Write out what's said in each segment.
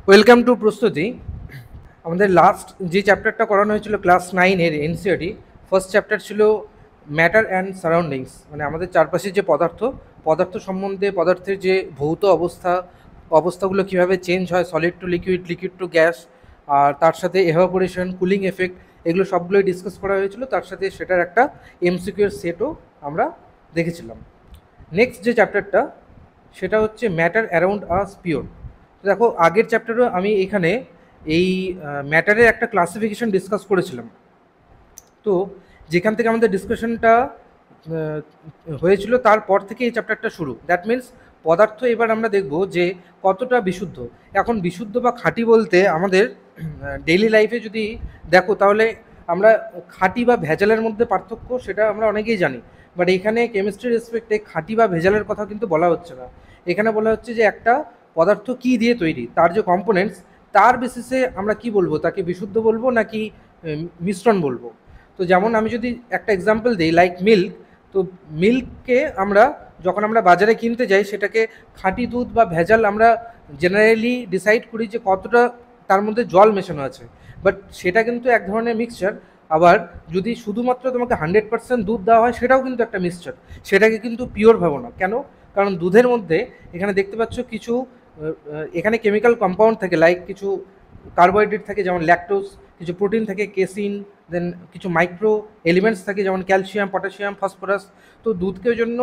Welcome to প্রস্তুতি। আমাদের last যে চ্যাপ্টারটা করানো হয়েছিল ক্লাস 9-এর এনসিইআরটি, ফার্স্ট চ্যাপ্টার ছিল ম্যাটার অ্যান্ড সারাউন্ডিংস, মানে আমাদের চারপাশের যে পদার্থ সম্বন্ধে, পদার্থের যে ভৌত অবস্থাগুলো কীভাবে চেঞ্জ হয়, solid to liquid, liquid to gas, আর তার সাথে এভাপোরেশন, কুলিং এফেক্ট, এগুলো সবগুলোই ডিসকাস করা হয়েছিল। তার সাথে সেটার একটা এমসিকিউ এর সেটও আমরা দেখেছিলাম। নেক্সট যে চ্যাপ্টারটা সেটা হচ্ছে ম্যাটার অ্যারাউন্ড আস পিওর। দেখো, আগের চ্যাপ্টারও আমি এখানে এই ম্যাটারের একটা ক্লাসিফিকেশন ডিসকাস করেছিলাম। তো যেখান থেকে আমাদের ডিসকাশনটা হয়েছিল তারপর থেকে এই চ্যাপ্টারটা শুরু। দ্যাট মিন্স পদার্থ এবার আমরা দেখব যে কতটা বিশুদ্ধ। এখন বিশুদ্ধ বা খাঁটি বলতে আমাদের ডেইলি লাইফে যদি দেখো, তাহলে আমরা খাঁটি বা ভেজালের মধ্যে পার্থক্য সেটা আমরা অনেকেই জানি, বাট এখানে কেমিস্ট্রির রেসপেক্টে খাঁটি বা ভেজালের কথা কিন্তু বলা হচ্ছে না। এখানে বলা হচ্ছে যে একটা পদার্থ কী দিয়ে তৈরি, তার যে কম্পোনেন্টস, তার বেসিসে আমরা কি বলবো, তাকে বিশুদ্ধ বলবো নাকি মিশ্রণ বলবো। তো যেমন আমি যদি একটা এক্সাম্পল দিই, লাইক মিল্ক। তো মিল্ককে আমরা যখন আমরা বাজারে কিনতে যাই, সেটাকে খাঁটি দুধ বা ভেজাল আমরা জেনারেলি ডিসাইড করি যে কতটা তার মধ্যে জল মেশানো আছে, বাট সেটা কিন্তু এক ধরনের মিক্সচার। আবার যদি শুধুমাত্র তোমাকে 100% দুধ দেওয়া হয়, সেটাও কিন্তু একটা মিক্সচার, সেটাকে কিন্তু পিওর ভাবো না। কেন? কারণ দুধের মধ্যে এখানে দেখতে পাচ্ছ কিছু এখানে কেমিক্যাল কম্পাউন্ড থাকে, লাইক কিছু কার্বোহাইড্রেট থাকে যেমন ল্যাকটোজ, কিছু প্রোটিন থাকে কেসিন, দেন কিছু মাইক্রো এলিমেন্টস থাকে যেমন ক্যালসিয়াম, পটাশিয়াম, ফসফরাস। তো দুধকে জন্য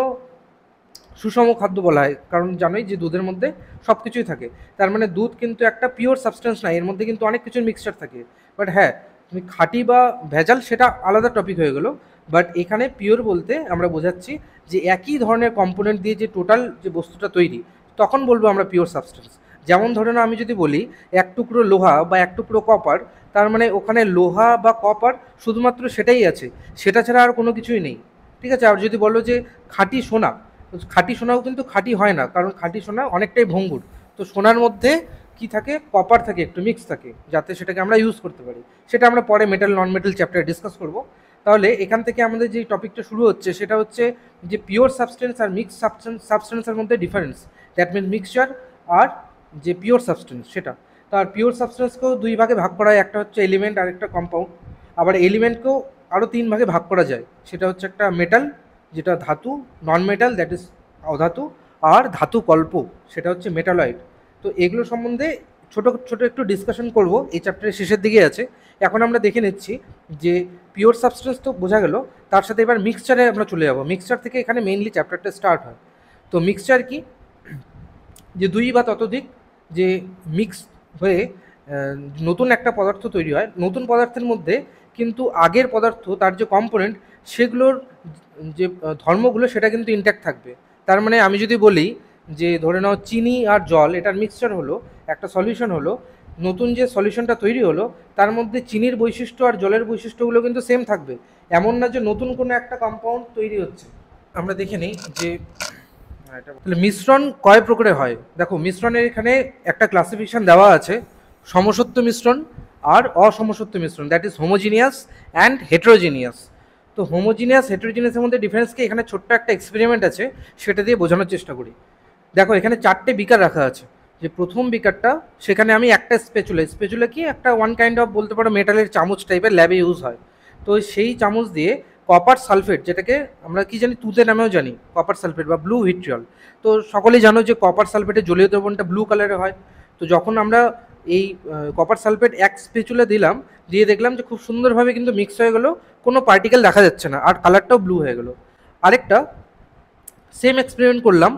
সুষম খাদ্য বলা হয়, কারণ জানোই যে দুধের মধ্যে সব কিছুই থাকে। তার মানে দুধ কিন্তু একটা পিওর সাবস্টেন্স না, এর মধ্যে কিন্তু অনেক কিছুর মিক্সচার থাকে। বাট হ্যাঁ, তুমি খাঁটি বা ভেজাল সেটা আলাদা টপিক হয়ে গেল। বাট এখানে পিওর বলতে আমরা বোঝাচ্ছি যে একই ধরনের কম্পোনেন্ট দিয়ে যে টোটাল যে বস্তুটা তৈরি, তখন বলবো আমরা পিওর সাবস্টেন্স। যেমন ধরে নাও, আমি যদি বলি এক টুকরো লোহা বা এক টুকরো কপার, তার মানে ওখানে লোহা বা কপার শুধুমাত্র সেটাই আছে, সেটা ছাড়া আর কোনো কিছুই নেই। ঠিক আছে? আর যদি বলো যে খাঁটি সোনা, খাঁটি সোনাও কিন্তু খাঁটি হয় না, কারণ খাঁটি সোনা অনেকটাই ভঙ্গুর। তো সোনার মধ্যে কি থাকে, কপার থাকে, একটু মিক্স থাকে, যাতে সেটাকে আমরা ইউজ করতে পারি। সেটা আমরা পরে মেটাল নন মেটাল চ্যাপ্টারে ডিসকাস করব। তাহলে এখান থেকে আমাদের যে টপিকটা শুরু হচ্ছে সেটা হচ্ছে যে পিওর সাবস্টেন্স আর মিক্স সাবস্টেন্সের মধ্যে ডিফারেন্স। দ্যাট মিনস মিক্সচার আর যে পিওর সাবস্টেন্স সেটা। তার পিওর সাবস্টেন্সকেও দুই ভাগে ভাগ করা হয়, একটা হচ্ছে এলিমেন্ট আর একটা কম্পাউন্ড। আবার এলিমেন্টকেও আরও তিন ভাগে ভাগ করা যায়, সেটা হচ্ছে একটা মেটাল, যেটা ধাতু, নন মেটাল দ্যাট ইজ অধাতু, আর ধাতু কল্প সেটা হচ্ছে মেটালয়েড। তো এগুলো সম্বন্ধে ছোট ছোট একটু ডিসকাশন করব, এই চ্যাপ্টারের শেষের দিকে আছে। এখন আমরা দেখে নিচ্ছি যে পিওর সাবস্টেন্স তো বোঝা গেল, তার সাথে এবার মিক্সচারে আমরা চলে যাব। মিক্সচার থেকে এখানে মেইনলি চ্যাপ্টারটা স্টার্ট হয়। তো মিক্সচার কি? যে দুই বা ততোধিক যে মিক্স হয়ে নতুন একটা পদার্থ তৈরি হয়। নতুন পদার্থের মধ্যে কিন্তু আগের পদার্থ, তার যে কম্পোনেন্ট, সেগুলোর যে ধর্মগুলো সেটা কিন্তু ইনট্যাক্ট থাকবে। তার মানে আমি যদি বলি যে ধরে নাও চিনি আর জল এটার মিক্সচার হলো, একটা সলিউশন হলো, নতুন যে সলিউশনটা তৈরি হলো তার মধ্যে চিনির বৈশিষ্ট্য আর জলের বৈশিষ্ট্যগুলো কিন্তু সেম থাকবে। এমন না যে নতুন কোনো একটা কম্পাউন্ড তৈরি হচ্ছে। আমরা দেখে নিই যে তাহলে মিশ্রণ কয় প্রকারে হয়। দেখো, মিশ্রণের এখানে একটা ক্লাসিফিকেশন দেওয়া আছে, সমসত্ব মিশ্রণ আর অসমসত্ব মিশ্রণ, দ্যাট ইজ হোমোজিনিয়াস অ্যান্ড হেটেরোজিনিয়াস। তো হোমোজিনিয়াস হেটেরোজিনিয়াসের মধ্যে ডিফারেন্সকে এখানে ছোট্ট একটা এক্সপেরিমেন্ট আছে, সেটা দিয়ে বোঝানোর চেষ্টা করি। দেখো, এখানে চারটে বিকার রাখা আছে। যে প্রথম বিকারটা, সেখানে আমি একটা স্পেচুলা কি একটা ওয়ান কাইন্ড অফ বলতে পারো মেটালের চামচ টাইপের, ল্যাবে ইউজ হয়। তো সেই চামচ দিয়ে কপার সালফেট, যেটাকে আমরা কি জানি, তুতে নামেও জানি, কপার সালফেট বা ব্লু ভিট্রিয়ল। তো সকলেই জানো যে কপার সালফেটের জলীয় দ্রবণটা ব্লু কালারের হয়। তো যখন আমরা এই কপার সালফেট এক স্পেচুলা দিলাম, দিয়ে দেখলাম যে খুব সুন্দরভাবে কিন্তু মিক্স হয়ে গেল, কোনো পার্টিকেল দেখা যাচ্ছে না, আর কালারটাও ব্লু হয়ে গেল। আরেকটা সেম এক্সপেরিমেন্ট করলাম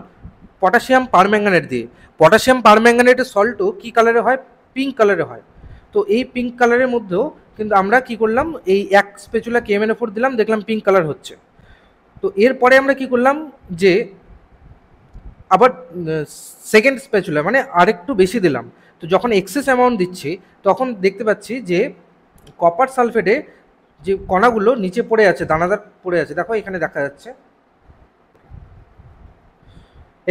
পটাশিয়াম পারম্যাঙ্গানেট দিয়ে। পটাশিয়াম পারম্যাঙ্গানেটের সল্টও কী কালারে হয়, পিঙ্ক কালারে হয়। তো এই পিঙ্ক কালারের মধ্যেও কিন্তু আমরা কি করলাম, এই এক স্পেচুলা KMnO4 দিলাম, দেখলাম পিঙ্ক কালার হচ্ছে। তো এরপরে আমরা কি করলাম যে আবার সেকেন্ড স্প্যাচুলা মানে আরেকটু বেশি দিলাম। তো যখন এক্সেস অ্যামাউন্ট দিচ্ছি, তখন দেখতে পাচ্ছি যে কপার সালফেটে যে কণাগুলো নিচে পড়ে আছে, দানাদার পড়ে আছে। দেখো এখানে দেখা যাচ্ছে,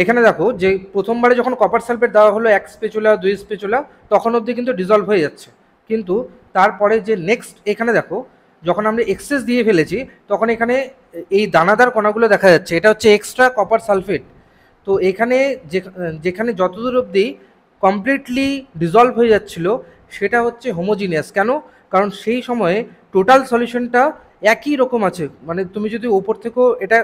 এখানে দেখো যে প্রথমবারে যখন কপার সালফেট দেওয়া হলো এক স্পেচুলা, দুই স্পেচুলা, তখন অবধি কিন্তু ডিজলভ হয়ে যাচ্ছে। কিন্তু তারপরে যে নেক্সট, এখানে দেখো যখন আমরা এক্সেস দিয়ে ফেলেছি, তখন এখানে এই দানাদার কণাগুলো দেখা যাচ্ছে, এটা হচ্ছে এক্সট্রা কপার সালফেট। তো এখানে যেখানে যতদূর অবধি কমপ্লিটলি ডিজলভ হয়ে যাচ্ছিল সেটা হচ্ছে হোমোজিনিয়াস। কেন? কারণ সেই সময়ে টোটাল সলিউশনটা একই রকম আছে, মানে তুমি যদি ওপর থেকেও এটা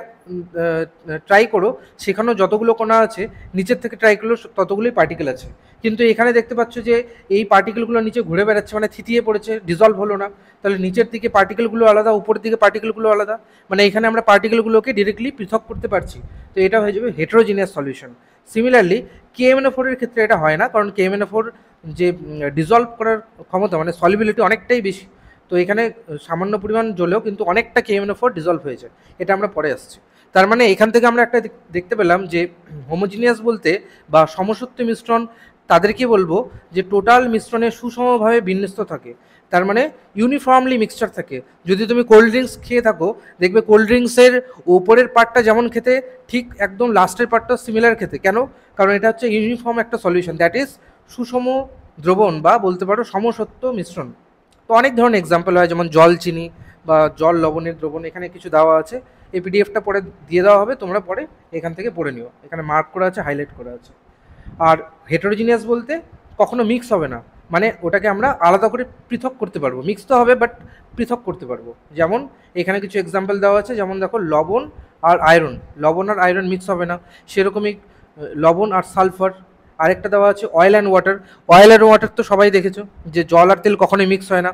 ট্রাই করো, সেখানেও যতগুলো কণা আছে, নিচের থেকে ট্রাই করলেও ততগুলোই পার্টিকেল আছে। কিন্তু এখানে দেখতে পাচ্ছ যে এই পার্টিকেলগুলো নিচে ঘুরে বেড়াচ্ছে, মানে থিতিয়ে পড়েছে, ডিজলভ হলো না। তাহলে নিচের দিকে পার্টিকেলগুলো আলাদা, উপরের দিকে পার্টিকেলগুলো আলাদা, মানে এখানে আমরা পার্টিকেলগুলোকে ডিরেক্টলি পৃথক করতে পারছি। তো এটা হয়ে যাবে হেটেরোজিনিয়াস সলিউশন। সিমিলারলি KMnO4 এর ক্ষেত্রে এটা হয় না, কারণ KMnO4 যে ডিজলভ করার ক্ষমতা, মানে সলিবিলিটি অনেকটাই বেশি। তো এখানে সামান্য পরিমাণ জ্বলেও কিন্তু অনেকটা KMnO4 ডিজলভ হয়ে যায়। এটা আমরা পরে আসছি। তার মানে এখান থেকে আমরা একটা দেখতে পেলাম যে হোমোজিনিয়াস বলতে বা সমসত্ব মিশ্রণ তাদেরকে বলবো যে টোটাল মিশ্রণে সুষমভাবে বিন্যস্ত থাকে, তার মানে ইউনিফর্মলি মিক্সচার থাকে। যদি তুমি কোল্ড ড্রিঙ্কস খেয়ে থাকো, দেখবে কোল্ড ড্রিঙ্কসের ওপরের পার্টটা যেমন খেতে, ঠিক একদম লাস্টের পার্টটা সিমিলার খেতে। কেন? কারণ এটা হচ্ছে ইউনিফর্ম একটা সলিউশন, দ্যাট ইজ সুষম দ্রবণ বা বলতে পারো সমসত্ব মিশ্রণ। তো অনেক ধরনের এক্সাম্পল হয়, যেমন জল চিনি বা জল লবণের দ্রবণ, এখানে কিছু দেওয়া আছে। এই পিডিএফটা পরে দিয়ে দেওয়া হবে, তোমরা পরে এখান থেকে পড়ে নিও, এখানে মার্ক করা আছে, হাইলাইট করা আছে। আর হেটেরোজিনিয়াস বলতে কখনো মিক্স হবে না, মানে ওটাকে আমরা আলাদা করে পৃথক করতে পারবো। মিক্স তো হবে বাট পৃথক করতে পারবো। যেমন এখানে কিছু এক্সাম্পল দেওয়া আছে, যেমন দেখো লবণ আর আয়রন, লবণ আর আয়রন মিক্স হবে না, সেরকমই লবণ আর সালফার। আরেকটা দেওয়া আছে oil and water. Oil and water তো সবাই দেখেছো যে জল আর তেল কখনোই মিক্স হয় না।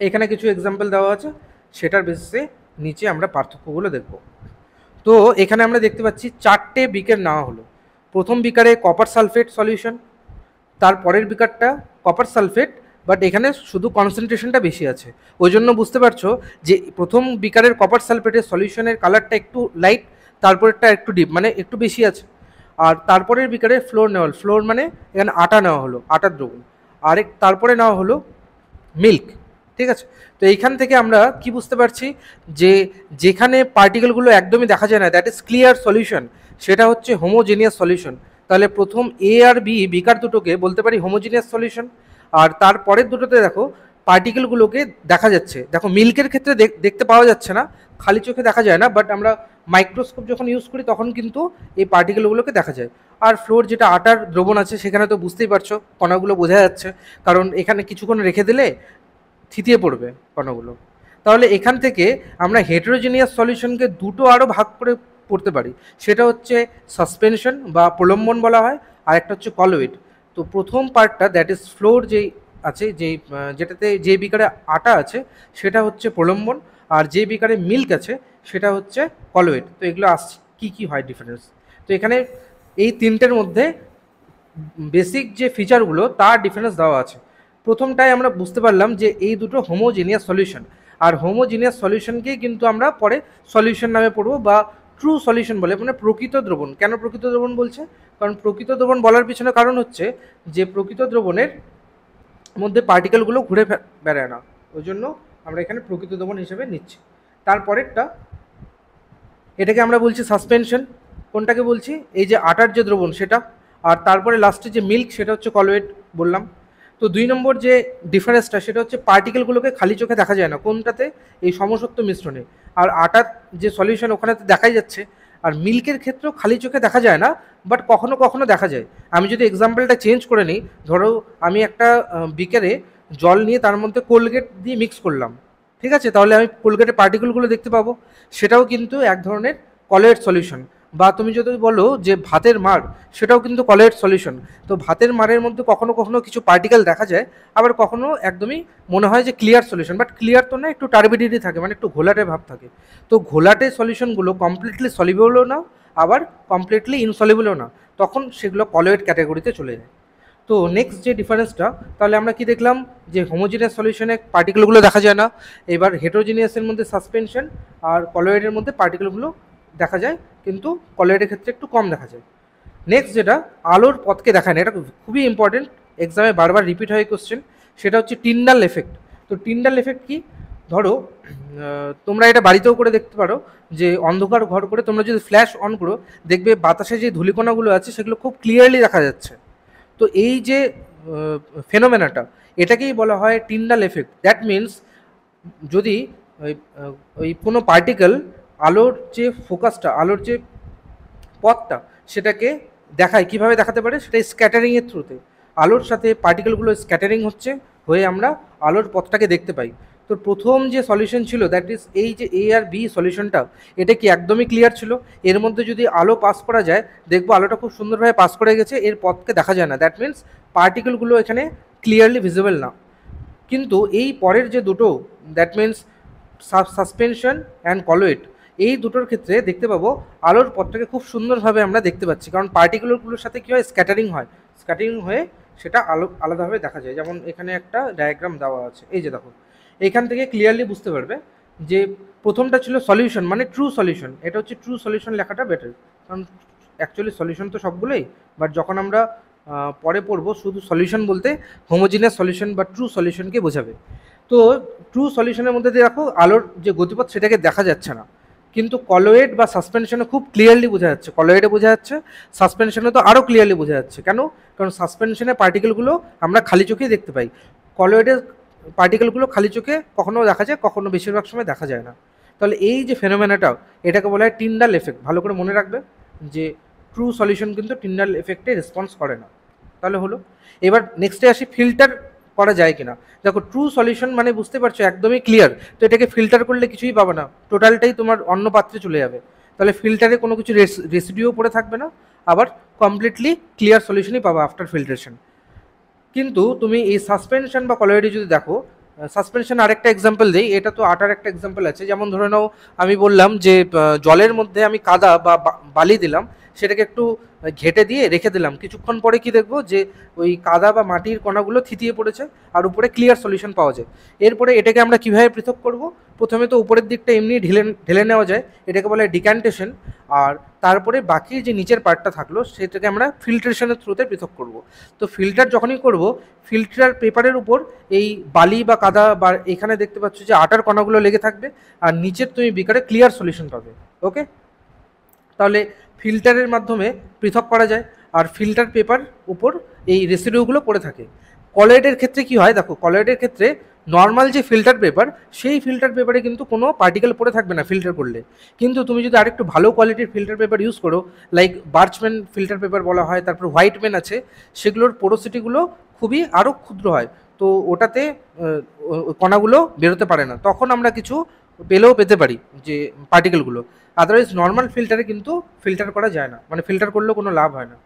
এখানে কিছু এক্সাম্পল দেওয়া আছে, সেটার বেসিসে নিচে আমরা পার্থক্যগুলো দেখব। তো এখানে আমরা দেখতে পাচ্ছি 4টে বিকার নেওয়া হলো। প্রথম বিকারে কপার সালফেট সলিউশন, তারপরের বিকারটা কপার সালফেট, বাট এখানে শুধু কনসেন্ট্রেশনটা বেশি আছে। ওই জন্য বুঝতে পারছো যে প্রথম বিকারের কপার সালফেটের সলিউশনের কালারটা একটু লাইট, তারপরেরটা একটু ডিপ, মানে একটু বেশি আছে। আর তারপরের বিকারে ফ্লোর নেওয়া হলো, ফ্লোর মানে এখানে আটা নেওয়া হলো, আটার দ্রবণ। তারপরে নেওয়া হলো মিল্ক। ঠিক আছে, তো এইখান থেকে আমরা কি বুঝতে পারছি যে যেখানে পার্টিকেলগুলো একদমই দেখা যায় না, দ্যাট ইজ ক্লিয়ার সলিউশন, সেটা হচ্ছে হোমোজেনিয়াস সলিউশন। তাহলে প্রথম এ আর বি বিকার দুটোকে বলতে পারি হোমোজেনিয়াস সলিউশন। আর তারপরের দুটোতে দেখো পার্টিকেলগুলোকে দেখা যাচ্ছে। দেখো মিল্কের ক্ষেত্রে দেখতে পাওয়া যাচ্ছে না, খালি চোখে দেখা যায় না, বাট আমরা মাইক্রোস্কোপ যখন ইউজ করি তখন কিন্তু এই পার্টিকেলগুলোকে দেখা যায়। আর ফ্লোর যেটা আটার দ্রবণ আছে, সেখানে তো বুঝতেই পারছো কণাগুলো বোঝা যাচ্ছে, কারণ এখানে কিছুক্ষণ রেখে দিলে থিতিয়ে পড়বে কণাগুলো। তাহলে এখান থেকে আমরা হেটেরোজিনিয়াস সলিউশনকে দুটো আরও ভাগ করে পড়তে পারি, সেটা হচ্ছে সাসপেনশন বা প্রলম্বন বলা হয়, আর একটা হচ্ছে কলয়েড। তো প্রথম পার্টটা দ্যাট ইজ ফ্লোর যেই আছে, যেটাতে যে বিকারে আটা আছে সেটা হচ্ছে প্রলম্বন, আর যে বিকারে মিল্ক আছে সেটা হচ্ছে কলয়েড। তো এগুলো কি হয় ডিফারেন্স। তো এখানে এই তিনটের মধ্যে বেসিক যে ফিচারগুলো তার ডিফারেন্স দেওয়া আছে। প্রথমটাই আমরা বুঝতে পারলাম যে এই দুটো হোমোজিনিয়াস সলিউশন, আর হোমোজিনিয়াস সলিউশনকেই কিন্তু আমরা পরে সলিউশন নামে পড়বো বা ট্রু সলিউশন বলে, মানে প্রকৃত দ্রবণ। কেন প্রকৃত দ্রবণ বলছে? কারণ প্রকৃত দ্রবণ বলার পিছনে কারণ হচ্ছে যে প্রকৃত দ্রবণের মধ্যে পার্টিকেলগুলো ঘুরে বেড়ায় না, ওই জন্য আমরা এখানে প্রকৃত দ্রবণ হিসেবে নিচ্ছি। তারপরেরটা, এটাকে আমরা বলছি সাসপেনশন। কোনটাকে বলছি? এই যে আটার যে দ্রবণ সেটা। আর তারপরে লাস্টে যে মিল্ক সেটা হচ্ছে কলয়েড বললাম। তো 2 নম্বর যে ডিফারেন্সটা সেটা হচ্ছে পার্টিকেলগুলোকে খালি চোখে দেখা যায় না, কোনটাতে? এই সমসত্ব মিশ্রণে। আর আটার যে সলিউশন ওখানে তো দেখাই যাচ্ছে। আর মিল্কের ক্ষেত্রেও খালি চোখে দেখা যায় না, বাট কখনো কখনো দেখা যায়। আমি যদি এক্সাম্পলটা চেঞ্জ করে নিই, ধরো আমি একটা বিকারে জল নিয়ে তার মধ্যে কোলগেট দিয়ে মিক্স করলাম, ঠিক আছে, তাহলে আমি কোলগেটের পার্টিকেলগুলো দেখতে পাবো, সেটাও কিন্তু এক ধরনের কলয়েড সলিউশন। বা তুমি যদি বলো যে ভাতের মার, সেটাও কিন্তু কলয়েড সলিউশন। তো ভাতের মারের মধ্যে কখনো কখনো কিছু পার্টিকেল দেখা যায়, আবার কখনো একদমই মনে হয় যে ক্লিয়ার সলিউশন, বাট ক্লিয়ার তো না, একটু টার্বিডিটি থাকে, মানে একটু ঘোলাটে ভাব থাকে। তো ঘোলাটে সলিউশনগুলো কমপ্লিটলি সলিউবলও না, আবার কমপ্লিটলি ইনসলিউবলও না, তখন সেগুলো কলয়েড ক্যাটাগরিতে চলে যায়। তো নেক্সট যে ডিফারেন্সটা, তাহলে আমরা কি দেখলাম যে হোমোজিনিয়াস সলিউশনে পার্টিকেলগুলো দেখা যায় না, এবার হেটেরোজিনিয়াসের মধ্যে সাসপেনশন, আর কলয়েডের মধ্যে পার্টিকেলগুলো দেখা যায়, কিন্তু কলয়েডের ক্ষেত্রে একটু কম দেখা যায়। নেক্সট যেটা আলোর পথকে দেখায় না, এটা খুবই ইম্পর্টেন্ট, এক্সামে বারবার রিপিট হয় কোশ্চেন, সেটা হচ্ছে টিন্ডাল এফেক্ট। তো টিন্ডাল এফেক্ট কি? ধরো তোমরা এটা বাড়িতেও করে দেখতে পারো, যে অন্ধকার ঘর করে তোমরা যদি ফ্ল্যাশ অন করো, দেখবে বাতাসে যে ধূলিকণাগুলো আছে সেগুলো খুব ক্লিয়ারলি দেখা যাচ্ছে। তো এই যে ফেনোমেনাটা, এটাকেই বলা হয় টিন্ডাল এফেক্ট। দ্যাট মিনস যদি ওই কোনো পার্টিকেল আলোর যে ফোকাসটা, আলোর যে পথটা, সেটাকে দেখায়, কিভাবে দেখাতে পারে? সেটা স্ক্যাটারিংয়ের থ্রুতে। আলোর সাথে পার্টিকেলগুলো স্ক্যাটারিং হচ্ছে, হয়ে আমরা আলোর পথটাকে দেখতে পাই। তো প্রথম যে সলিউশন ছিল, দ্যাট ইজ এই যে এ আর বি সলিউশনটা, এটা কি একদমই ক্লিয়ার ছিল? এর মধ্যে যদি আলো পাস করা যায়, দেখবো আলোটা খুব সুন্দরভাবে পাস করে গেছে, এর পথকে দেখা যায় না, দ্যাট মিনস পার্টিকেলগুলো এখানে ক্লিয়ারলি ভিজিবল না। কিন্তু এই পরের যে দুটো, that means suspension and colloid, এই দুটোর ক্ষেত্রে দেখতে পাবো আলোর পথটাকে খুব সুন্দরভাবে আমরা দেখতে পাচ্ছি, কারণ পার্টিকুলারগুলোর সাথে কী হয়, স্ক্যাটারিং হয়, স্ক্যাটারিং হয়ে সেটা আলাদাভাবে দেখা যায়। যেমন এখানে একটা ডায়াগ্রাম দেওয়া আছে, এই যে দেখো, এখান থেকে ক্লিয়ারলি বুঝতে পারবে যে প্রথমটা ছিল সলিউশন, মানে ট্রু সলিউশন, এটা হচ্ছে ট্রু সলিউশন লেখাটা বেটার, কারণ অ্যাকচুয়ালি সলিউশন তো সবগুলোই, বাট যখন আমরা পরে পড়বো শুধু সলিউশন বলতে হোমোজিনিয়াস সলিউশন বা ট্রু সলিউশনকে বোঝাবে। তো ট্রু সলিউশনের মধ্যে দেখো আলোর যে গতিপথ সেটাকে দেখা যাচ্ছে না, কিন্তু কলোয়েড বা সাসপেনশনে খুব ক্লিয়ারলি বোঝা যাচ্ছে, কলোয়েডে বোঝা যাচ্ছে, সাসপেনশনে তো আরও ক্লিয়ারলি বোঝা যাচ্ছে। কেন? কারণ সাসপেনশনে পার্টিকেলগুলো আমরা খালি চোখেই দেখতে পাই, কলোয়েডের পার্টিকেলগুলো খালি চোখে কখনো দেখা যায়, কখনো বেশিরভাগ সময় দেখা যায় না। তাহলে এই যে ফেনোমেনাটাও, এটাকে বলা হয় টিন্ডাল এফেক্ট। ভালো করে মনে রাখবে যে ট্রু সলিউশন কিন্তু টিন্ডাল এফেক্টে রেসপন্স করে না। তাহলে হলো, এবার নেক্সটে আসি ফিল্টার করা যায় কিনা। দেখো ট্রু সলিউশন মানে বুঝতে পারছো একদমই ক্লিয়ার, তো এটাকে ফিল্টার করলে কিছুই পাবে না, টোটালটাই তোমার অন্য পাত্রে চলে যাবে। তাহলে ফিল্টারে কোনো কিছু রেসিডিও পড়ে থাকবে না, আবার কমপ্লিটলি ক্লিয়ার সলিউশনই পাবে আফটার ফিল্ট্রেশন। কিন্তু তুমি এই সাসপেনশন বা কলোয়েডে যদি দেখো, সাসপেনশন আরেকটা এক্সাম্পল দিই, এটা তো আটার একটা এক্সাম্পল আছে। যেমন ধরে নাও আমি বললাম যে জলের মধ্যে আমি কাদা বা বালি দিলাম, সেটাকে একটু ঘেটে দিয়ে রেখে দিলাম, কিছুক্ষণ পরে কি দেখবো যে ওই কাদা বা মাটির কণাগুলো থিতিয়ে পড়েছে আর উপরে ক্লিয়ার সলিউশন পাওয়া যায়। এরপরে এটাকে আমরা কীভাবে পৃথক করব? প্রথমে তো উপরের দিকটা এমনি ঢেলে নেওয়া যায়, এটাকে বলে ডিক্যান্টেশন, আর তারপরে বাকি যে নিচের পার্টটা থাকলো সেটাকে আমরা ফিল্ট্রেশনের থ্রুতে পৃথক করব। তো ফিল্টার যখনই করব, ফিল্টার পেপারের উপর এই বালি বা কাদা বা এখানে দেখতে পাচ্ছ যে আটার কণাগুলো লেগে থাকবে, আর নিচের তুমি বিকারে ক্লিয়ার সলিউশন পাবে। ওকে, তাহলে ফিল্টারের মাধ্যমে পৃথক করা যায়, আর ফিল্টার পেপার উপর এই রেসিডিউগুলো পড়ে থাকে। কলয়েডের ক্ষেত্রে কি হয় দেখো, কলয়েডের ক্ষেত্রে নর্মাল যে ফিল্টার পেপার, সেই ফিল্টার পেপারে কিন্তু কোনো পার্টিকেল পড়ে থাকবে না ফিল্টার করলে। কিন্তু তুমি যদি আরেকটু ভালো কোয়ালিটির ফিল্টার পেপার ইউজ করো, লাইক বার্চম্যান ফিল্টার পেপার বলা হয়, তারপর হোয়াইটম্যান আছে, সেগুলোর পোরোসিটিগুলো খুবই আরও ক্ষুদ্র হয়, তো ওটাতে কণাগুলো বেরোতে পারে না, তখন আমরা কিছু পেলেও পেতে পারি যে পার্টিকেলগুলো। আদারওয়াইজ নর্মাল ফিল্টারে কিন্তু ফিল্টার করা যায় না, মানে ফিল্টার করলেও কোনো লাভ হয় না।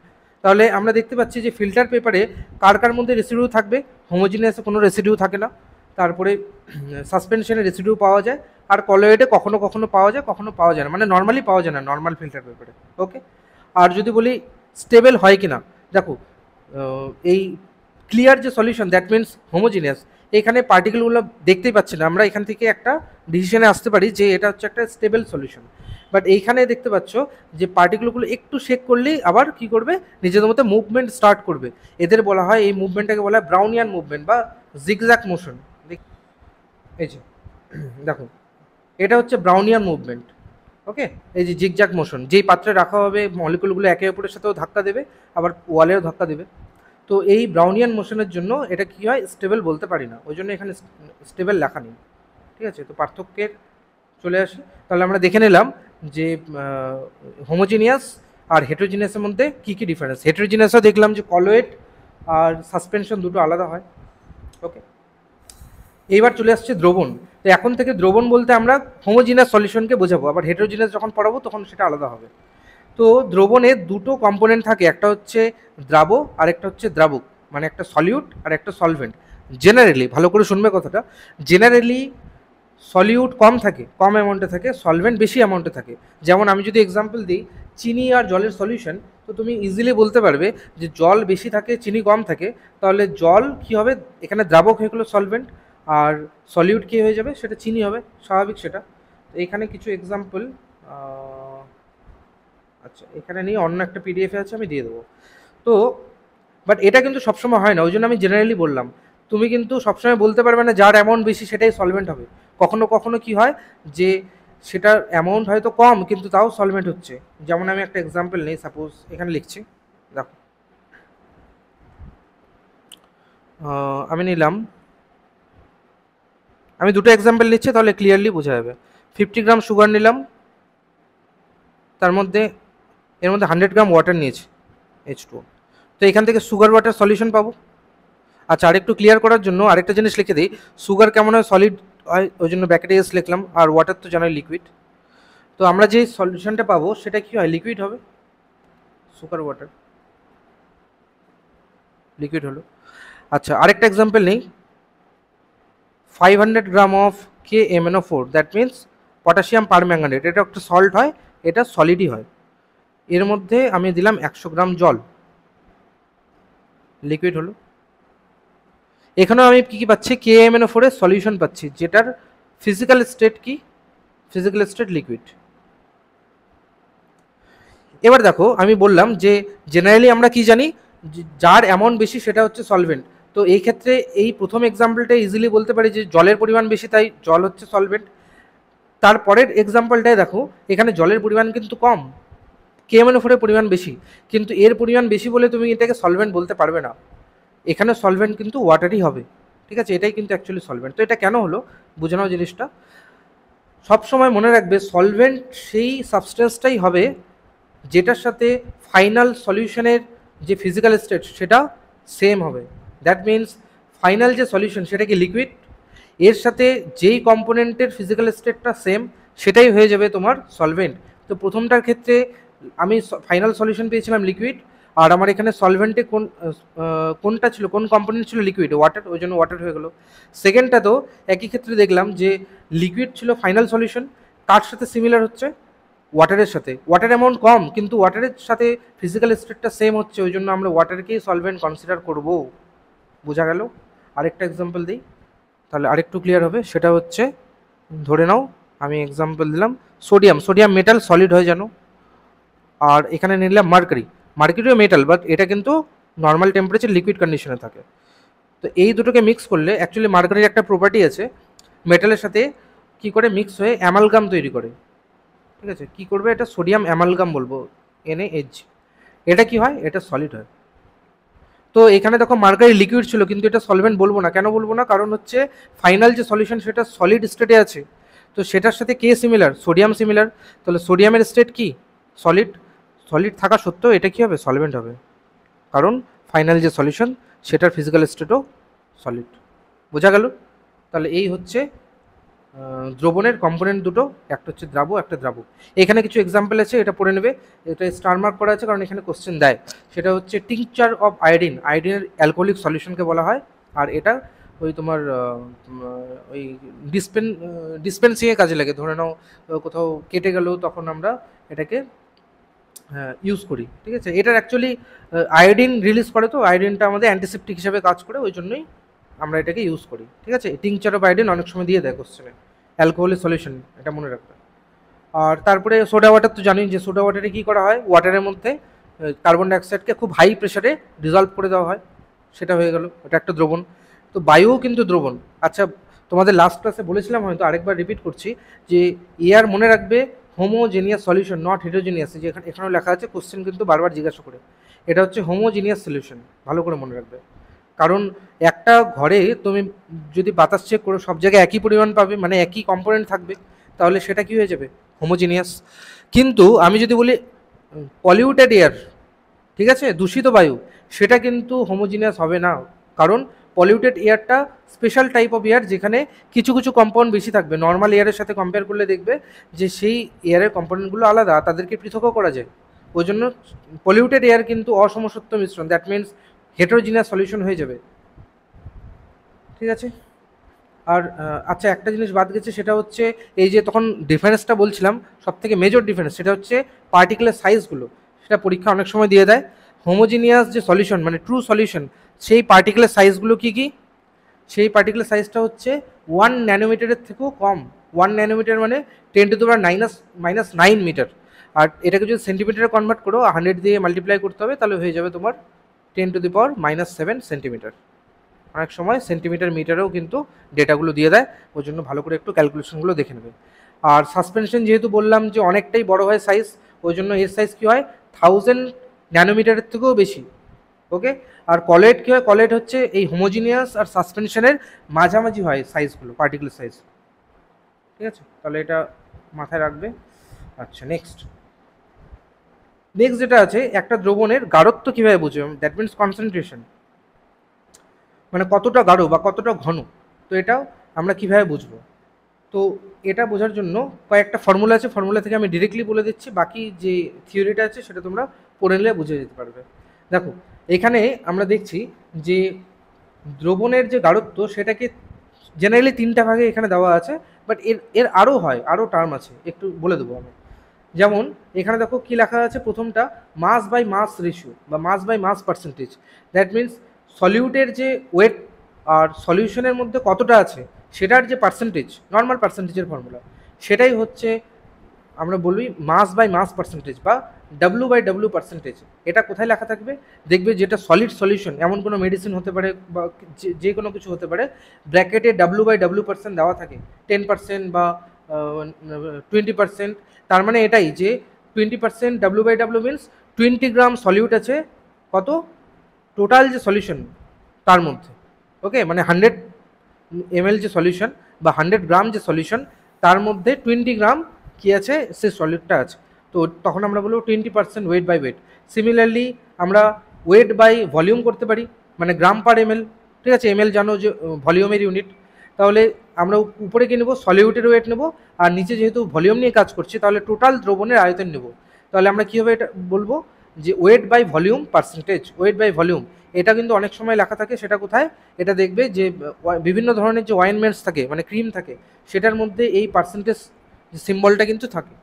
তাহলে আমরা দেখতে পাচ্ছি যে ফিল্টার পেপারে কার কার মধ্যে রেসিডিউ থাকবে, হোমোজিনিয়াসে কোনো রেসিডিউ থাকে না, তারপরে সাসপেনশনে রেসিডিউ পাওয়া যায়, আর কলয়েডে কখনো কখনো পাওয়া যায়, কখনো পাওয়া যায় না, মানে নর্মালি পাওয়া যায় না নর্মাল ফিল্টার পেপারে। ওকে, আর যদি বলি স্টেবল হয় কি না, দেখো এই ক্লিয়ার যে সলিউশন, দ্যাট মিনস হোমোজিনিয়াস, এখানে পার্টিকেলগুলো দেখতেই পাচ্ছি না, আমরা এখান থেকে একটা ডিসিশনে আসতে পারি যে এটা হচ্ছে একটা স্টেবল সলিউশন। বাট এইখানে দেখতে পাচ্ছ যে পার্টিকেলগুলো একটু শেক করলেই আবার কি করবে, নিজেদের মধ্যে মুভমেন্ট স্টার্ট করবে। এদের বলা হয়, এই মুভমেন্টটাকে বলা হয় ব্রাউনিয়ান মুভমেন্ট বা জিগজ্যাগ মোশন। এই যে দেখো, এটা হচ্ছে ব্রাউনিয়ান মুভমেন্ট। ওকে, এই যে জিগজ্যাগ মোশন, যেই পাত্রে রাখা হবে মলিকুলগুলো একে অপরের সাথেও ধাক্কা দেবে, আবার ওয়ালেও ধাক্কা দেবে। তো এই ব্রাউনিয়ান মোশনের জন্য এটা কি হয়, স্টেবল বলতে পারি না, ওই জন্য এখানে স্টেবল লেখা নেই। ঠিক আছে, তো পার্থক্যের চলে আসি। তাহলে আমরা দেখে নিলাম যে হোমোজিনিয়াস আর হেটেরোজিনিয়াসের মধ্যে কী কী ডিফারেন্স। হেটেরোজিনিয়াসও দেখলাম যে কলয়েড আর সাসপেনশন দুটো আলাদা হয়। ওকে, এইবার চলে আসছে দ্রবণ। তো এখন থেকে দ্রবণ বলতে আমরা হোমোজিনিয়াস সলিউশনকে বোঝাবো, আবার হেটেরোজিনিয়াস যখন পড়াবো তখন সেটা আলাদা হবে। তো দ্রবণের দুটো কম্পোনেন্ট থাকে, একটা হচ্ছে দ্রাব আর একটা হচ্ছে দ্রাবক, মানে একটা সলিউট আর একটা সলভেন্ট। জেনারেলি ভালো করে শুনবে কথাটা, জেনারেলি সলিউট কম থাকে, কম অ্যামাউন্টে থাকে, সলভেন্ট বেশি অ্যামাউন্টে থাকে। যেমন আমি যদি এক্সাম্পল দিই চিনি আর জলের সলিউশন, তো তুমি ইজিলি বলতে পারবে যে জল বেশি থাকে চিনি কম থাকে, তাহলে জল কী হবে, এখানে দ্রাবক হয়ে গেলো সলভেন্ট, আর সলিউট কী হয়ে যাবে, সেটা চিনি হবে, স্বাভাবিক সেটা। তো এখানে কিছু এক্সাম্পল, আচ্ছা এখানে নিয়ে অন্য একটা পিডিএফে আছে, আমি দিয়ে দেবো। তো বাট এটা কিন্তু সবসময় হয় না, ওই জন্য আমি জেনারেলি বললাম। তুমি কিন্তু সবসময় বলতে পারবে না যার অ্যামাউন্ট বেশি সেটাই সলভেন্ট হবে। কখনো কখনো কি হয় যে সেটার অ্যামাউন্ট হয়তো কম কিন্তু তাও সলভেন্ট হচ্ছে। যেমন আমি একটা এক্সাম্পল নেই, সাপোজ এখানে লিখছি, দেখো আমি নিলাম, আমি দুটো এক্সাম্পল নিচ্ছি তাহলে ক্লিয়ারলি বোঝা যাবে। 50 গ্রাম সুগার নিলাম, তার মধ্যে এর মধ্যে 100 গ্রাম ওয়াটার নিয়েছি, H2O। তো এখান থেকে সুগার ওয়াটার সলিউশন পাবো। আচ্ছা, আরেকটু ক্লিয়ার করার জন্য আরেকটা জিনিস লিখে দিই, সুগার কেমন হয়, সলিড হয়, ওই জন্য ব্যাকেটে এস লিখলাম, আর ওয়াটার তো জানোই লিকুইড। তো আমরা যে সলিউশনটা পাবো সেটা কি হয়, লিকুইড হবে, সুগার ওয়াটার লিকুইড হলো। আচ্ছা, আরেকটা এক্সাম্পল নেই, 500 gram of KMnO4, that means potassium permanganate, এটা একটা সল্ট হয়, এটা সলিডই হয়। এর মধ্যে আমি দিলাম 100 গ্রাম জল, লিকুইড হলো। এখানেও আমি কি কি পাচ্ছি, KMnO4 এর সলিউশন পাচ্ছি, যেটার ফিজিক্যাল স্টেট কি, ফিজিক্যাল স্টেট লিকুইড। এবার দেখো, আমি বললাম যে জেনারেলি আমরা কি জানি, যার অ্যামাউন্ট বেশি সেটা হচ্ছে সলভেন্ট। তো এই ক্ষেত্রে এই প্রথম এক্সাম্পলটা ইজিলি বলতে পারি যে জলের পরিমাণ বেশি, তাই জল হচ্ছে সলভেন্ট। তারপরের এক্সাম্পলটায় দেখো, এখানে জলের পরিমাণ কিন্তু কম, KMnO4 এর পরিমাণ বেশি, কিন্তু এর পরিমাণ বেশি বলে তুমি এটাকে সলভেন্ট বলতে পারবে না। এখানে সলভেন্ট কিন্তু ওয়াটারই হবে, ঠিক আছে, এটাই কিন্তু অ্যাকচুয়ালি সলভেন্ট। তো এটা কেন হলো, বুঝে নাও জিনিসটা। সবসময় মনে রাখবে, সলভেন্ট সেই সাবস্টেন্সটাই হবে যেটার সাথে ফাইনাল সলিউশনের যে ফিজিক্যাল স্টেট সেটা সেম হবে। দ্যাট মিনস ফাইনাল যে সলিউশন সেটা কি লিকুইড, এর সাথে যেই কম্পোনেন্টের ফিজিক্যাল স্টেটটা সেম সেটাই হয়ে যাবে তোমার সলভেন্ট। তো প্রথমটার ক্ষেত্রে আমি ফাইনাল সলিউশন পেয়েছিলাম লিকুইড, আর আমার এখানে সলভেন্টে কোনটা ছিল, কোন কম্পোনেন্ট ছিল, লিকুইড, ওয়াটার, ওই জন্য ওয়াটার হয়ে গেলো। সেকেন্ডটা তো একই ক্ষেত্রে দেখলাম যে লিকুইড ছিল ফাইনাল সলিউশন, তার সাথে সিমিলার হচ্ছে ওয়াটারের সাথে, ওয়াটার অ্যামাউন্ট কম কিন্তু ওয়াটারের সাথে ফিজিক্যাল স্টেটটা সেম হচ্ছে, ওই জন্য আমরা ওয়াটারকেই সলভেন্ট কনসিডার করব। বোঝা গেল? আরেকটা এক্সাম্পল দিই, তাহলে আরেকটু ক্লিয়ার হবে। সেটা হচ্ছে, ধরে নাও আমি এক্সাম্পল দিলাম সোডিয়াম, সোডিয়াম মেটাল সলিড হয় জানো, আর এখানে নিলাম মার্কারি, মার্কারিও মেটাল, বাট এটা কিন্তু নর্মাল টেম্পারেচার লিকুইড কন্ডিশনে থাকে। তো এই দুটোকে মিক্স করলে, অ্যাকচুয়ালি মার্কারির একটা প্রপার্টি আছে, মেটালের সাথে কি করে মিক্স হয়ে অ্যামালগাম তৈরি করে, ঠিক আছে, কি করবে, এটা সোডিয়াম অ্যামালগাম বলবো, NaH। এটা কি হয়, এটা সলিড হয়। তো এখানে দেখো মার্কারি লিকুইড ছিল, কিন্তু এটা সলভেন্ট বলবো না। কেন বলবো না, কারণ হচ্ছে ফাইনাল যে সলিউশন সেটা সলিড স্টেটে আছে, তো সেটার সাথে কে সিমিলার, সোডিয়াম সিমিলার, তাহলে সোডিয়ামের স্টেট কি, সলিড, সলিড থাকা সত্ত্বেও এটা কি হবে, সলভেন্ট হবে, কারণ ফাইনাল যে সলিউশন সেটার ফিজিক্যাল স্টেটও সলিড। বোঝা গেল? তাহলে এই হচ্ছে দ্রবণের কম্পোনেন্ট দুটো, একটা হচ্ছে দ্রাব্য, একটা দ্রাবক। এখানে কিছু এক্সাম্পল আছে, এটা পড়ে নেবে, এটা স্টার মার্ক করা আছে কারণ এখানে কোশ্চেন দেয়। সেটা হচ্ছে টিংচার অফ আয়োডিন, আয়োডিনের অ্যালকোহলিক সলিউশনকে বলা হয়, আর এটা ওই তোমার ওই ডিসপেন্সিংয়ে কাজে লাগে। ধরে নাও কোথাও কেটে গেল, তখন আমরা এটাকে ইউজ করি, ঠিক আছে। এটার অ্যাকচুয়ালি আয়োডিন রিলিজ করে, তো আয়োডিনটা আমাদের অ্যান্টিসেপটিক হিসেবে কাজ করে, ওই জন্যই আমরা এটাকে ইউজ করি, ঠিক আছে। টিংচার অফ আয়োডিন অনেক সময় দিয়ে দেয় কোশ্চেনে, অ্যালকোহলের সলিউশন, এটা মনে রাখবে। আর তারপরে সোডা ওয়াটার তো জানি, যে সোডা ওয়াটারে কী করা হয়, ওয়াটারের মধ্যে কার্বন ডাইঅক্সাইডকে খুব হাই প্রেশারে ডিজলভ করে দেওয়া হয়, সেটা হয়ে গেল, এটা একটা দ্রবণ। তো বায়ুও কিন্তু দ্রবণ। আচ্ছা, তোমাদের লাস্ট ক্লাসে বলেছিলাম, হয়তো আরেকবার রিপিট করছি, যে এয়ার মনে রাখবে হোমোজেনিয়াস সলিউশন, নট হেটেরোজেনিয়াস, যে এখানেও লেখা আছে, কোশ্চেন কিন্তু বারবার জিজ্ঞাসা করে, এটা হচ্ছে হোমোজেনিয়াস সলিউশন, ভালো করে মনে রাখবে। কারণ একটা ঘরে তুমি যদি বাতাস চেক করো, সব জায়গায় একই পরিমাণ পাবে, মানে একই কম্পোনেন্ট থাকবে, তাহলে সেটা কি হয়ে যাবে, হোমোজিনিয়াস। কিন্তু আমি যদি বলি পলিউটেড এয়ার, ঠিক আছে, দূষিত বায়ু, সেটা কিন্তু হোমোজিনিয়াস হবে না, কারণ পলিউটেড এয়ারটা স্পেশাল টাইপ অফ এয়ার, যেখানে কিছু কিছু কম্পাউন্ড বেশি থাকবে। নর্মাল এয়ারের সাথে কম্পেয়ার করলে দেখবে যে সেই এয়ারের কম্পাউন্ডগুলো আলাদা, তাদেরকে পৃথকও করা যায়। ওই জন্য পলিউটেড এয়ার কিন্তু অসমসত্ব মিশ্রণ, দ্যাট মিনস হেটেরোজিনিয়াস সলিউশন হয়ে যাবে, ঠিক আছে। আর আচ্ছা, একটা জিনিস বাদ গেছে, সেটা হচ্ছে এই যে তখন ডিফারেন্সটা বলছিলাম, সব থেকে মেজর ডিফারেন্স সেটা হচ্ছে পার্টিকুলার সাইজগুলো, সেটা পরীক্ষা অনেক সময় দিয়ে দেয়। হোমোজিনিয়াস যে সলিউশন, মানে ট্রু সলিউশন, সেই পার্টিকুলার সাইজগুলো কী কী, সেই পার্টিকুলার সাইজটা হচ্ছে 1 ন্যানোমিটারের থেকেও কম। 1 ন্যানোমিটার মানে 10⁻⁻⁹ মিটার, আর এটাকে যদি সেন্টিমিটারে কনভার্ট করো, 100 দিয়ে মাল্টিপ্লাই করতে হবে, তাহলে হয়ে যাবে তোমার 10⁻⁻7 সেন্টিমিটার। অনেক সময় সেন্টিমিটার মিটারেও কিন্তু ডেটাগুলো দিয়ে দেয়, ওই জন্য ভালো করে একটু ক্যালকুলেশনগুলো দেখে নেবে। আর সাসপেনশন যেহেতু বললাম যে অনেকটাই বড় হয় সাইজ, ওই জন্য এর সাইজ কী হয়, 1000 ন্যানোমিটারের থেকেও বেশি, ওকে। আর কলেট কী হয়, কলেট হচ্ছে এই হোমোজিনিয়াস আর সাসপেনশনের মাঝামাঝি হয় সাইজগুলো, পার্টিকুলার সাইজ, ঠিক আছে। তাহলে এটা মাথায় রাখবে। আচ্ছা, নেক্সট, নেক্সট যেটা আছে, একটা দ্রবণের গাঢ়ত্ব কীভাবে বুঝবে, দ্যাট মিনস কনসেন্ট্রেশন, মানে কতটা গাঢ় বা কতটা ঘন, তো এটাও আমরা কীভাবে বুঝবো। তো এটা বোঝার জন্য কয়েকটা ফর্মুলা আছে, ফর্মুলা থেকে আমি ডিরেক্টলি বলে দিচ্ছি, বাকি যে থিওরিটা আছে সেটা তোমরা পড়ে নিলে বুঝে যেতে পারবে। দেখো এখানে আমরা দেখছি যে দ্রবণের যে গাঢ়ত্ব সেটাকে জেনারেলি 3টা ভাগে এখানে দেওয়া আছে, বাট এর আরও হয়, আরও টার্ম আছে, একটু বলে দেবো আমি। যেমন এখানে দেখো কি লেখা আছে, প্রথমটা মাস বাই মাস রেশিও বা mass by mass percentage, that means সলিউটের যে ওয়েট আর সলিউশনের মধ্যে কতটা আছে সেটার যে পার্সেন্টেজ, নর্মাল পার্সেন্টেজের ফর্মুলা, সেটাই হচ্ছে আমরা বলি মাস বাই মাস পার্সেন্টেজ বা ডাব্লু বাই ডাব্লু পার্সেন্টেজ। এটা কোথায় লেখা থাকবে, দেখবে যেটা সলিড সলিউশন, এমন কোনো মেডিসিন হতে পারে বা যে কোনো কিছু হতে পারে, ব্র্যাকেটে ডাব্লু বাই ডাব্লু পার্সেন্ট দেওয়া থাকে, 10% বা 20%। তার মানে এটাই যে 20% W by W means 20 gram solute আছে কত, টোটাল যে সলিউশন তার মধ্যে, ওকে, মানে 100 ml যে সলিউশন বা 100 গ্রাম যে সলিউশন, তার মধ্যে 20 গ্রাম কী আছে, সে সলিউটটা আছে। তো তখন আমরা বলবো 20% ওয়েট বাই ওয়েট। সিমিলারলি আমরা ওয়েট বাই ভলিউম করতে পারি, মানে গ্রাম পার এমএল, ঠিক আছে, এমএল জানো যে ভলিউমের ইউনিট, তাহলে আমরা উপরে কি নেবো, সলিউটের ওয়েট নেবো, আর নিচে যেহেতু ভলিউম নিয়ে কাজ করছি তাহলে টোটাল দ্রবণের আয়তন নেব। তাহলে আমরা কীভাবে এটা বলবো যে weight by volume percentage, weight by volume. এটা কিন্তু অনেক সময় লেখা থাকে, সেটা কোথায়, এটা দেখবে যে বিভিন্ন ধরনের যে ওয়াইনমেন্টস থাকে মানে ক্রিম থাকে, সেটার মধ্যে এই পার্সেন্টেজ সিম্বলটা কিন্তু থাকে।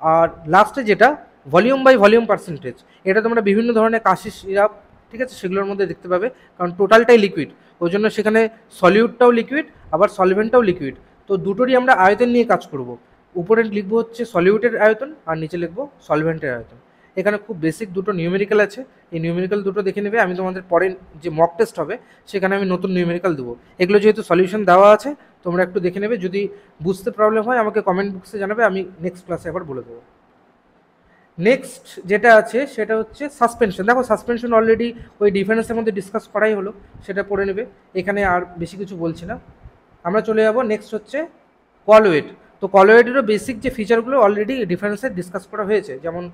আর লাস্টে যেটা ভলিউম বাই ভলিউম পার্সেন্টেজ, এটা তোমরা বিভিন্ন ধরনের কাশি সিরাপ, ঠিক আছে, সেগুলোর মধ্যে দেখতে পাবে, কারণ টোটালটাই লিকুইড, ওই জন্য সেখানে সলিউটটাও লিকুইড আবার সলভেন্টটাও লিকুইড, তো দুটোরই আমরা আয়তন নিয়ে কাজ করব। উপরে লিখবো হচ্ছে সলিউটের আয়তন আর নিচে লিখবো সলভেন্টের আয়তন। এখানে খুব বেসিক দুটো নিউমেরিক্যাল আছে, এই নিউমেরিক্যাল দুটো দেখে নেবে, আমি তোমাদের পরে যে মক টেস্ট হবে সেখানে আমি নতুন নিউমেরিক্যাল দেবো। এগুলো যেহেতু সলিউশন দেওয়া আছে তোমরা একটু দেখে নেবে, যদি বুঝতে প্রবলেম হয় আমাকে কমেন্ট বক্সে জানাবে, আমি নেক্সট ক্লাসে আবার বলে দেবো। নেক্সট যেটা আছে সেটা হচ্ছে সাসপেনশন। দেখো সাসপেনশন অলরেডি ওই ডিফারেন্সের মধ্যে ডিসকাস করাই হলো, সেটা পড়ে নেবে, এখানে আর বেশি কিছু বলছি না। আমরা চলে যাব নেক্সট হচ্ছে কলওয়েট। তো কলওয়েটেরও বেসিক যে ফিচারগুলো অলরেডি ডিফারেন্সে ডিসকাস করা হয়েছে, যেমন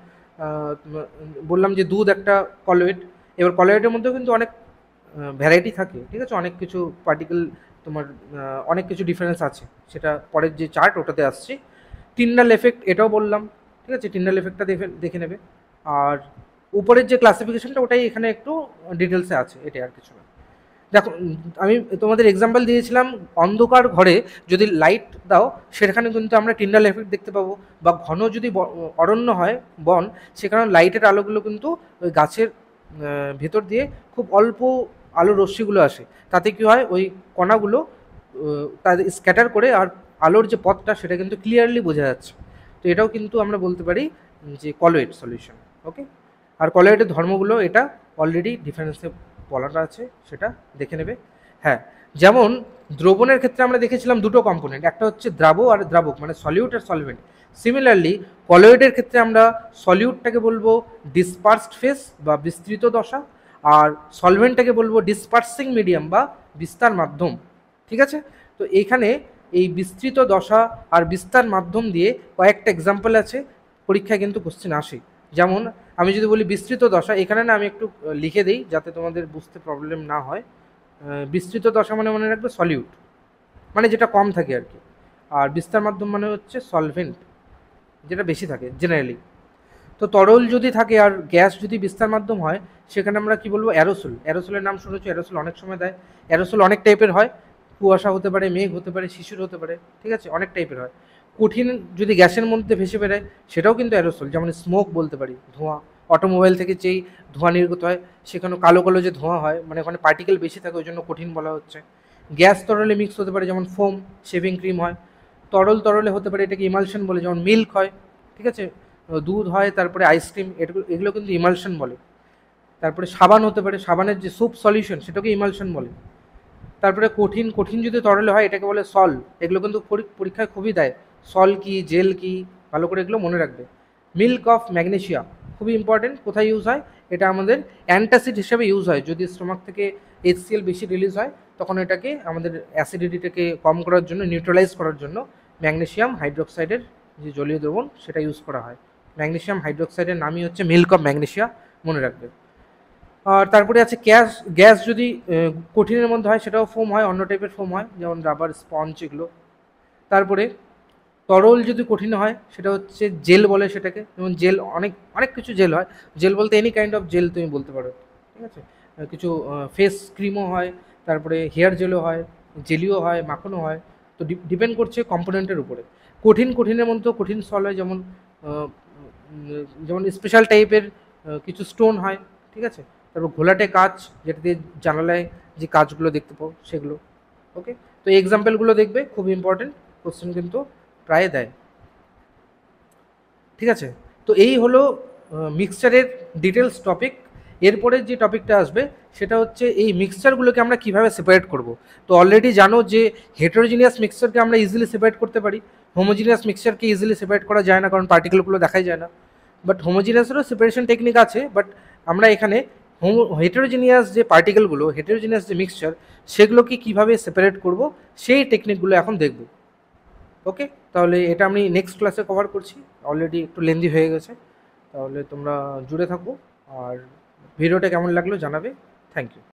বললাম যে দুধ একটা কলওয়েট। এবার কলওয়েটের মধ্যেও কিন্তু অনেক ভ্যারাইটি থাকে, ঠিক আছে, অনেক কিছু পার্টিকেল তোমার অনেক কিছু ডিফারেন্স আছে, সেটা পরের যে চার্ট ওটাতে আসছি। টিন্ডাল এফেক্ট এটাও বললাম, ঠিক আছে, টিন্ডাল এফেক্টটা দেখে নেবে। আর উপরের যে ক্লাসিফিকেশনটা ওটাই এখানে একটু ডিটেলসে আছে, এটাই আর কিছু না। দেখো আমি তোমাদের এক্সাম্পল দিয়েছিলাম, অন্ধকার ঘরে যদি লাইট দাও সেখানে কিন্তু আমরা টিন্ডাল এফেক্ট দেখতে পাবো, বা ঘন যদি অরণ্য হয় বন, সেখানে লাইটের আলোগুলো কিন্তু ওই গাছের ভেতর দিয়ে খুব অল্প আলো রশ্মিগুলো আসে, তাতে কি হয় ওই কণাগুলো তাদের স্ক্যাটার করে, আর আলোর যে পথটা সেটা কিন্তু ক্লিয়ারলি বোঝা যাচ্ছে। তো এটাও কিন্তু আমরা বলতে পারি যে কলওয়েট সলিউশন, ওকে। আর কলওয়েটের ধর্মগুলো এটা অলরেডি ডিফারেন্সে বলাটা আছে, সেটা দেখে নেবে। হ্যাঁ, যেমন দ্রবণের ক্ষেত্রে আমরা দেখেছিলাম দুটো কম্পোনেন্ট, একটা হচ্ছে দ্রাবক আর দ্রাবক, মানে সলিউট আর সলভেন্ট। সিমিলারলি কলওয়েডের ক্ষেত্রে আমরা সলিউটটাকে বলবো ডিসপার্সড ফেস বা বিস্তৃত দশা, আর সলভেন্টটাকে বলবো ডিসপার্সিং মিডিয়াম বা বিস্তার মাধ্যম, ঠিক আছে। তো এইখানে এই বিস্তৃত দশা আর বিস্তার মাধ্যম দিয়ে কয়েকটা এক্সাম্পল আছে, পরীক্ষায় কিন্তু কোশ্চেন আসে। যেমন আমি যদি বলি বিস্তৃত দশা, এখানে না আমি একটু লিখে দিই যাতে তোমাদের বুঝতে প্রবলেম না হয়। বিস্তৃত দশা মানে মনে রাখবে সলিউট, মানে যেটা কম থাকে আর কি, আর বিস্তার মাধ্যম মানে হচ্ছে সলভেন্ট, যেটা বেশি থাকে জেনারেলি। তো তরল যদি থাকে আর গ্যাস যদি বিস্তার মাধ্যম হয়, সেখানে আমরা কি বলবো, অ্যারোসোল। অ্যারোসোলের নাম শুনেছো, অ্যারোসোল অনেক সময় দেয়। অ্যারোসোল অনেক টাইপের হয়, কুয়াশা হতে পারে, মেঘ হতে পারে, শিশির হতে পারে, ঠিক আছে, অনেক টাইপের হয়। কঠিন যদি গ্যাসের মধ্যে ভেসে বেড়ায় সেটাও কিন্তু অ্যারোসোল, যেমন স্মোক বলতে পারি, ধোঁয়া। অটোমোবাইল থেকে যেই ধোঁয়া নির্গত হয় সেখানে কালো কালো যে ধোঁয়া হয়, মানে ওখানে পার্টিকেল বেশি থাকে ওই জন্য কঠিন বলা হচ্ছে। গ্যাস তরলে মিক্স হতে পারে, যেমন ফোম, শেভিং ক্রিম হয়। তরলে হতে পারে, এটাকে ইমালশন বলে, যেমন মিল্ক হয়, ঠিক আছে, দুধ হয়, তারপরে আইসক্রিম, এগুলো কিন্তু ইমালশন বলে। তারপরে সাবান হতে পারে, সাবানের যে সোপ সলিউশন সেটাকে ইমালশন বলে। তারপরে কঠিন যদি তরলে হয় এটাকে বলে সল। এগুলো কিন্তু পরীক্ষায় খুবই দেয়, সল কি, জেল কি, ভালো করে এগুলো মনে রাখবে। মিল্ক অফ ম্যাগনেশিয়া খুবই ইম্পর্টেন্ট, কোথায় ইউজ হয়, এটা আমাদের অ্যান্টাসিড হিসেবে ইউজ হয়। যদি স্টোমাক থেকে HCl বেশি রিলিজ হয় তখন এটাকে আমাদের অ্যাসিডিটিটাকে কম করার জন্য, নিউট্রালাইজ করার জন্য ম্যাগনেশিয়াম হাইড্রোক্সাইডের যে জলীয় দ্রবণ সেটা ইউজ করা হয়। ম্যাগনেসিয়াম হাইড্রোক্সাইডের নামই হচ্ছে মিল্ক অফ ম্যাগনেসিয়া, মনে রাখবে। আর তারপরে আছে গ্যাস। গ্যাস যদি কঠিনের মধ্যে হয় সেটাও ফোম হয়, অন্য টাইপের ফোম হয়, যেমন রাবার, স্পঞ্জ এগুলো। তারপরে তরল যদি কঠিন হয় সেটা হচ্ছে জেল বলে সেটাকে, যেমন জেল অনেক অনেক কিছু জেল হয়। জেল বলতে এনি কাইন্ড অফ জেল তুমি বলতে পারো, ঠিক আছে। কিছু ফেস ক্রিমও হয়, তারপরে হেয়ার জেলও হয়, জেলিও হয়, মাখনও হয়। তো ডিপেন্ড করছে কম্পোনেন্টের উপরে। কঠিনের মধ্যে কঠিন সল হয়, যেমন স্পেশাল টাইপের কিছু স্টোন হয়, ঠিক আছে। তারপর ঘোলাটে কাঁচ, যেটা দিয়ে জানালায় যে কাজগুলো দেখতে পাও সেগুলো। ওকে, তো এই এক্সাম্পলগুলো দেখবে, খুব ইম্পর্টেন্ট কোশ্চেন কিন্তু প্রায় দেয়, ঠিক আছে। তো এই হলো মিক্সচারের ডিটেলস টপিক। এরপরে যে টপিকটা আসবে সেটা হচ্ছে এই মিক্সচারগুলোকে আমরা কিভাবে সেপারেট করব। তো অলরেডি জানো যে হেটেরোজিনিয়াস মিক্সচারকে আমরা ইজিলি সেপারেট করতে পারি, হোমোজিনিয়াস মিক্সচারকে ইজিলি সেপারেট করা যায় না, কারণ পার্টিকেলগুলো দেখাই যায় না। বাট হোমোজিনিয়াসেরও সেপারেশন টেকনিক আছে, বাট আমরা এখানে হেটেরোজিনিয়াস যে পার্টিকেলগুলো, হেটেরোজিনিয়াস যে মিক্সচার, সেগুলোকে কীভাবে সেপারেট করব সেই টেকনিকগুলো এখন দেখব। ওকে, তাহলে এটা আমি নেক্সট ক্লাসে কভার করছি, অলরেডি একটু লেন্দি হয়ে গেছে। তাহলে তোমরা জুড়ে থাকো, আর ভিডিওটা কেমন লাগলো জানাবে। Thank you.